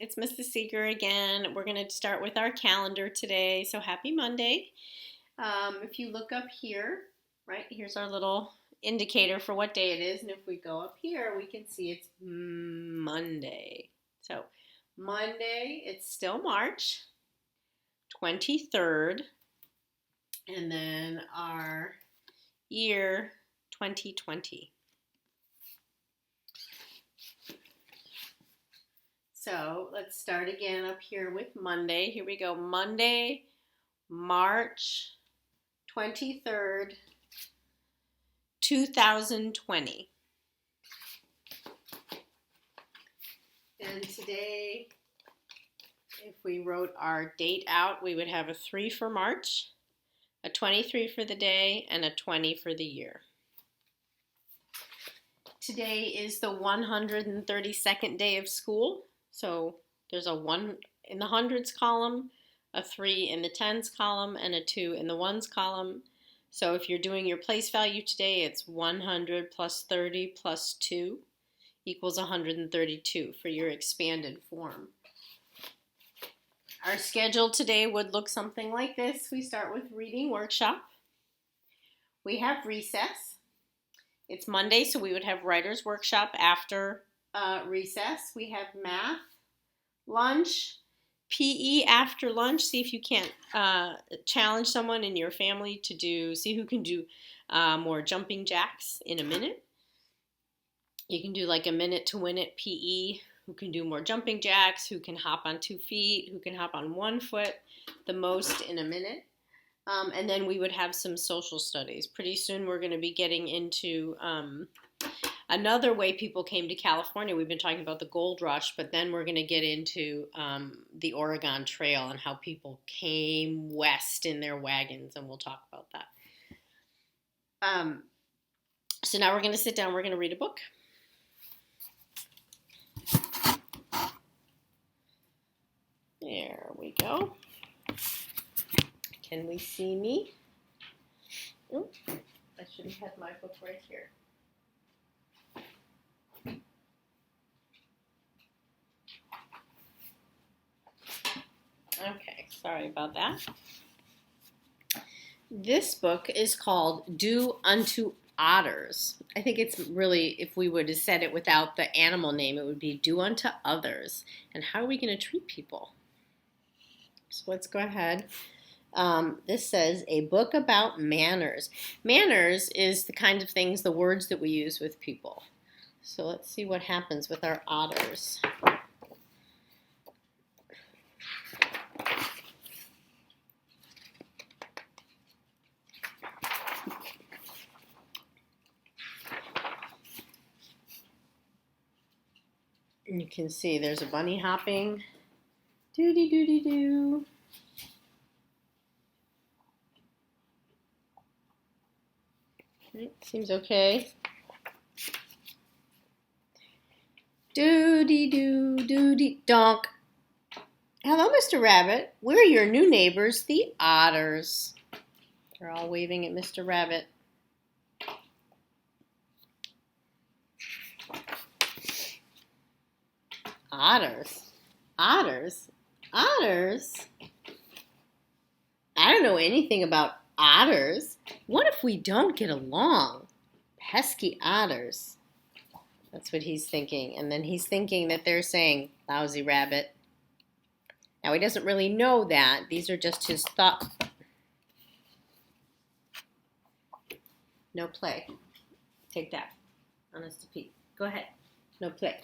It's Mrs. Seeger again. We're going to start with our calendar today. So happy Monday. If you look up here, right, here's our little indicator for what day it is. And if we go up here, we can see it's Monday. So Monday, it's still March 23rd. And then our year 2020. So let's start again up here with Monday. Here we go. Monday, March 23rd, 2020. And today, if we wrote our date out, we would have a 3 for March, a 23 for the day, and a 20 for the year. Today is the 132nd day of school. So there's a 1 in the hundreds column, a 3 in the tens column, and a 2 in the ones column. So if you're doing your place value today, it's 100 plus 30 plus 2 equals 132 for your expanded form. Our schedule today would look something like this. We start with reading workshop. We have recess. It's Monday, so we would have writer's workshop after recess. We have math, lunch, PE after lunch. See if you can't challenge someone in your family to see who can do more jumping jacks in a minute. You can do like a minute to win it PE. Who can do more jumping jacks, who can hop on 2 feet, who can hop on 1 foot, the most in a minute. And then we would have some social studies. Pretty soon we're going to be getting into another way people came to California. We've been talking about the gold rush, but then we're going to get into the Oregon Trail and how people came west in their wagons, and we'll talk about that. So now we're going to sit down. We're going to read a book. There we go. Can we see me? Oh, I should have had my book right here. Okay, sorry about that. This book is called Unto Otters. I think it's really, if we would have said it without the animal name, it would be Do Unto Others. And how are we going to treat people? So let's go ahead. This says a book about manners. Manners is the kind of things, the words that we use with people. So let's see what happens with our otters. You can see there's a bunny hopping. Doody doody doo. Seems okay. Doody doo doody donk. Hello, Mr. Rabbit. We're your new neighbors, the otters. They're all waving at Mr. Rabbit. Otters. Otters? Otters? I don't know anything about otters. What if we don't get along? Pesky otters. That's what he's thinking. And then he's thinking that they're saying, lousy rabbit. Now he doesn't really know that. These are just his thoughts. No play. Take that. Honest to Pete. Go ahead. No play.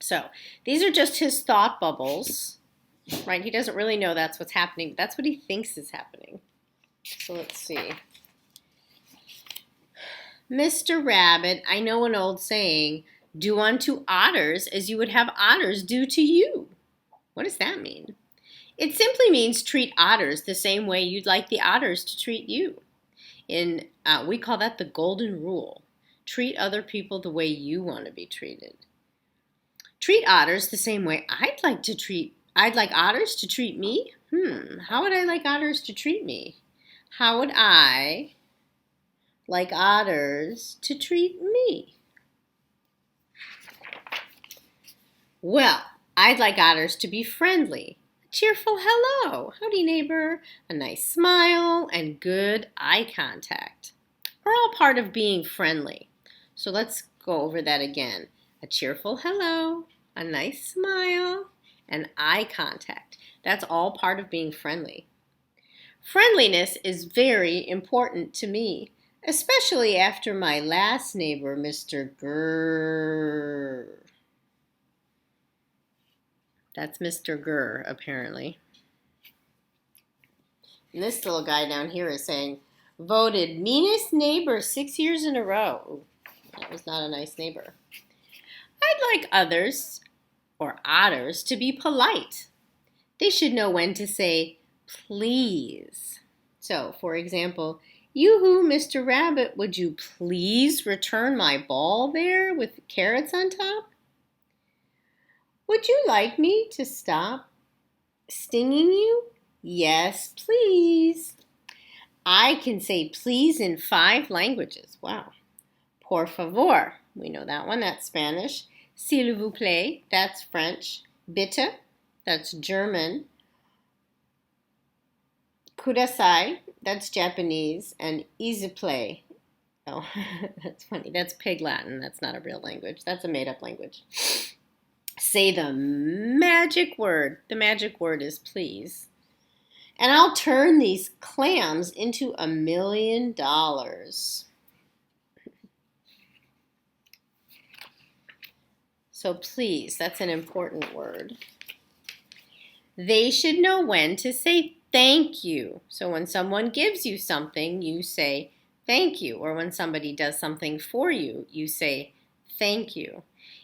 So these are just his thought bubbles, right? He doesn't really know that's what's happening. That's what he thinks is happening. So let's see. Mr. Rabbit, I know an old saying, do unto otters as you would have otters do to you. What does that mean? It simply means treat otters the same way you'd like the otters to treat you. We call that the golden rule. Treat other people the way you want to be treated. Treat otters the same way I'd like otters to treat me. How would I like otters to treat me? How would I like otters to treat me? Well, I'd like otters to be friendly. A cheerful hello, howdy neighbor, a nice smile, and good eye contact are all part of being friendly. So let's go over that again. A cheerful hello, a nice smile, and eye contact. That's all part of being friendly. Friendliness is very important to me, especially after my last neighbor, Mr. Grrr. That's Mr. Grrr, apparently. And this little guy down here is saying, voted meanest neighbor 6 years in a row. Ooh, that was not a nice neighbor. I'd like others, or otters, to be polite. They should know when to say please. So, for example, yoo-hoo, Mr. Rabbit, would you please return my ball there with carrots on top? Would you like me to stop stinging you? Yes, please. I can say please in 5 languages. Wow. Por favor, we know that one, that's Spanish. S'il vous plaît, that's French. Bitte, that's German. Kudasai, that's Japanese. And easyplay, oh, that's funny, that's Pig Latin. That's not a real language. That's a made-up language. Say the magic word. The magic word is please. And I'll turn these clams into $1 million. So please, that's an important word. They should know when to say thank you. So when someone gives you something, you say thank you. Or when somebody does something for you, you say thank you.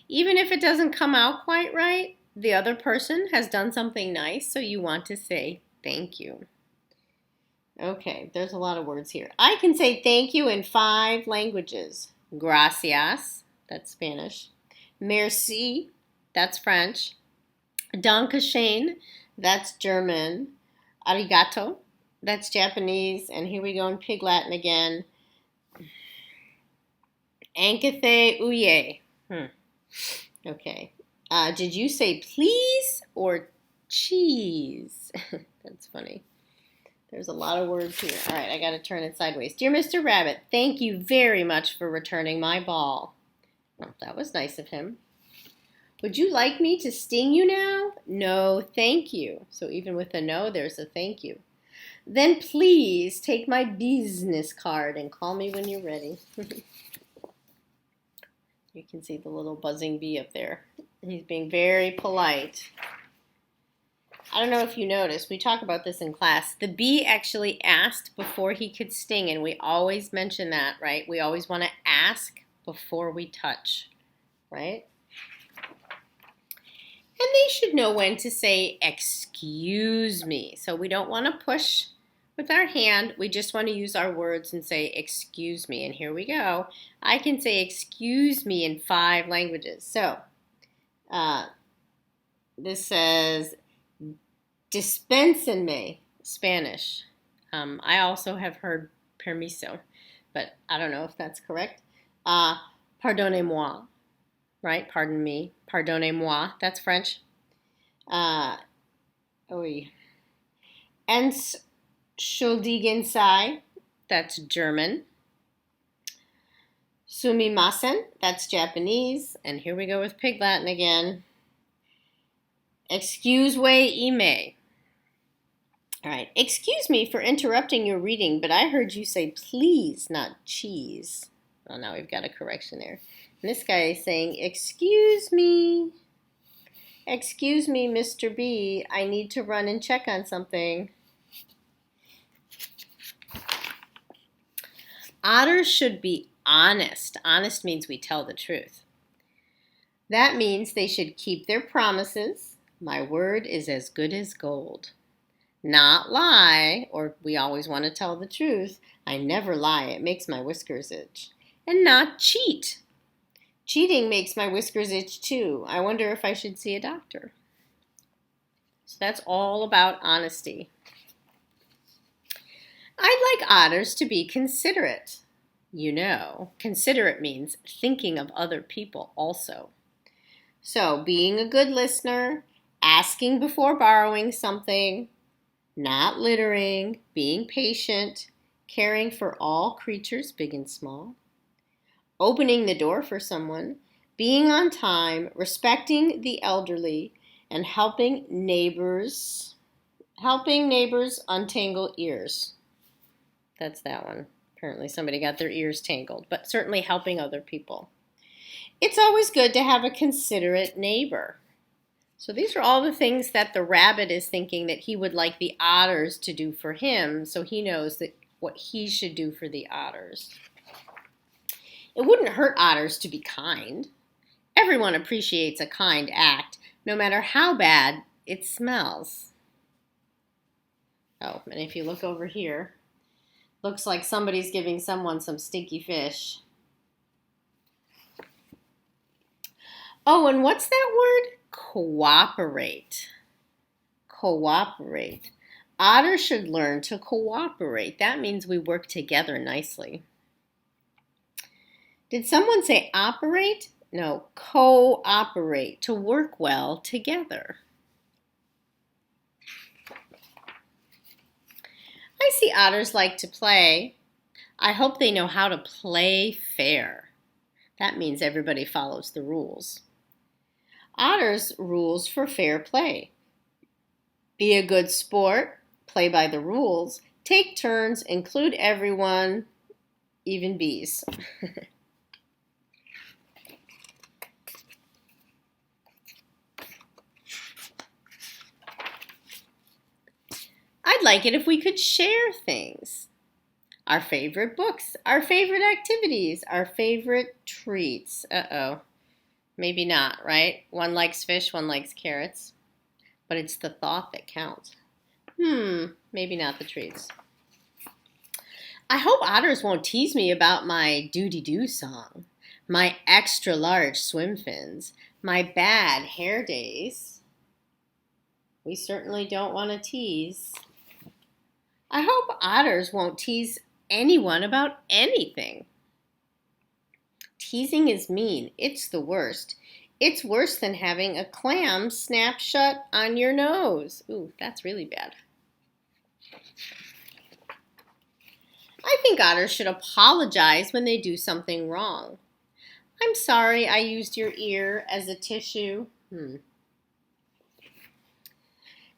Even if it doesn't come out quite right, the other person has done something nice, so you want to say thank you. Okay, there's a lot of words here. I can say thank you in 5 languages. Gracias, that's Spanish. Merci, that's French. Dankeschön, that's German. Arigato, that's Japanese. And here we go in Pig Latin again. Ankethe uye. Okay. Did you say please or cheese? That's funny. There's a lot of words here. All right, I got to turn it sideways. Dear Mr. Rabbit, thank you very much for returning my ball. Well, that was nice of him. Would you like me to sting you now? No, thank you. So even with a no, there's a thank you. Then please take my business card and call me when you're ready. You can see the little buzzing bee up there. He's being very polite. I don't know if you noticed, we talk about this in class. The bee actually asked before he could sting, and we always mention that, right? We always want to ask before we touch, right? And they should know when to say, excuse me. So we don't want to push with our hand. We just want to use our words and say, excuse me. And here we go. I can say excuse me in 5 languages. So this says, dispénsenme, Spanish. I also have heard permiso, but I don't know if that's correct. Pardonnez-moi, right? Pardon me. Pardonnez-moi, that's French. Entschuldigen Sie, that's German. Sumimasen, that's Japanese. And here we go with Pig Latin again. Excuse-me. All right, excuse me for interrupting your reading, but I heard you say please, not cheese. Well, now we've got a correction there. And this guy is saying, excuse me, Mr. B, I need to run and check on something. Otters should be honest. Honest means we tell the truth. That means they should keep their promises. My word is as good as gold. Not lie, or we always want to tell the truth. I never lie. It makes my whiskers itch. And not cheat. Cheating makes my whiskers itch too. I wonder if I should see a doctor. So that's all about honesty. I'd like otters to be considerate. You know, considerate means thinking of other people also. So, being a good listener, asking before borrowing something, not littering, being patient, caring for all creatures, big and small, opening the door for someone, being on time, respecting the elderly, and helping neighbors untangle ears. That's that one. Apparently somebody got their ears tangled, but certainly helping other people. It's always good to have a considerate neighbor. So these are all the things that the rabbit is thinking that he would like the otters to do for him, so he knows that what he should do for the otters. It wouldn't hurt otters to be kind. Everyone appreciates a kind act, no matter how bad it smells. Oh, and if you look over here, looks like somebody's giving someone some stinky fish. Oh, and what's that word? Cooperate. Cooperate. Otters should learn to cooperate. That means we work together nicely. Did someone say operate? No, cooperate, to work well together. I see otters like to play. I hope they know how to play fair. That means everybody follows the rules. Otters' rules for fair play. Be a good sport, play by the rules, take turns, include everyone, even bees. I'd like it if we could share things. Our favorite books, our favorite activities, our favorite treats. Uh-oh. Maybe not, right? One likes fish, one likes carrots. But it's the thought that counts. Maybe not the treats. I hope otters won't tease me about my doody-doo song, my extra large swim fins, my bad hair days. We certainly don't want to tease. I hope otters won't tease anyone about anything. Teasing is mean. It's the worst. It's worse than having a clam snap shut on your nose. Ooh, that's really bad. I think otters should apologize when they do something wrong. I'm sorry I used your ear as a tissue. And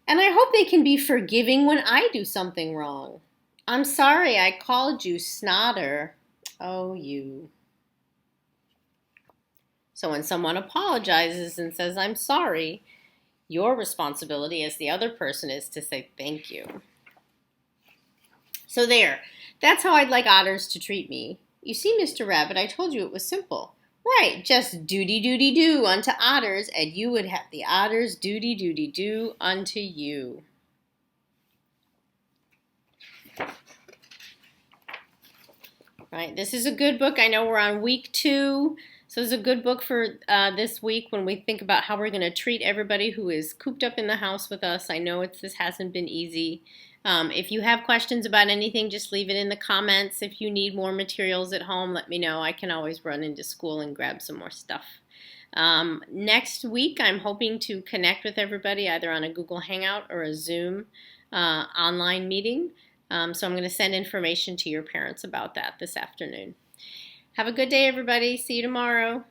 I hope they can be forgiving when I do something wrong. I'm sorry I called you Snotter. Oh, you. So when someone apologizes and says, I'm sorry, your responsibility as the other person is to say thank you. So there, that's how I'd like otters to treat me. You see, Mr. Rabbit, I told you it was simple. Right, just doody-doody-doo unto otters, and you would have the otters doody-doody-doo unto you. Right, this is a good book. I know we're on week 2, so it's a good book for this week when we think about how we're going to treat everybody who is cooped up in the house with us. I know this hasn't been easy. If you have questions about anything, just leave it in the comments. If you need more materials at home, let me know. I can always run into school and grab some more stuff. Next week, I'm hoping to connect with everybody either on a Google Hangout or a Zoom online meeting. So I'm going to send information to your parents about that this afternoon. Have a good day, everybody. See you tomorrow.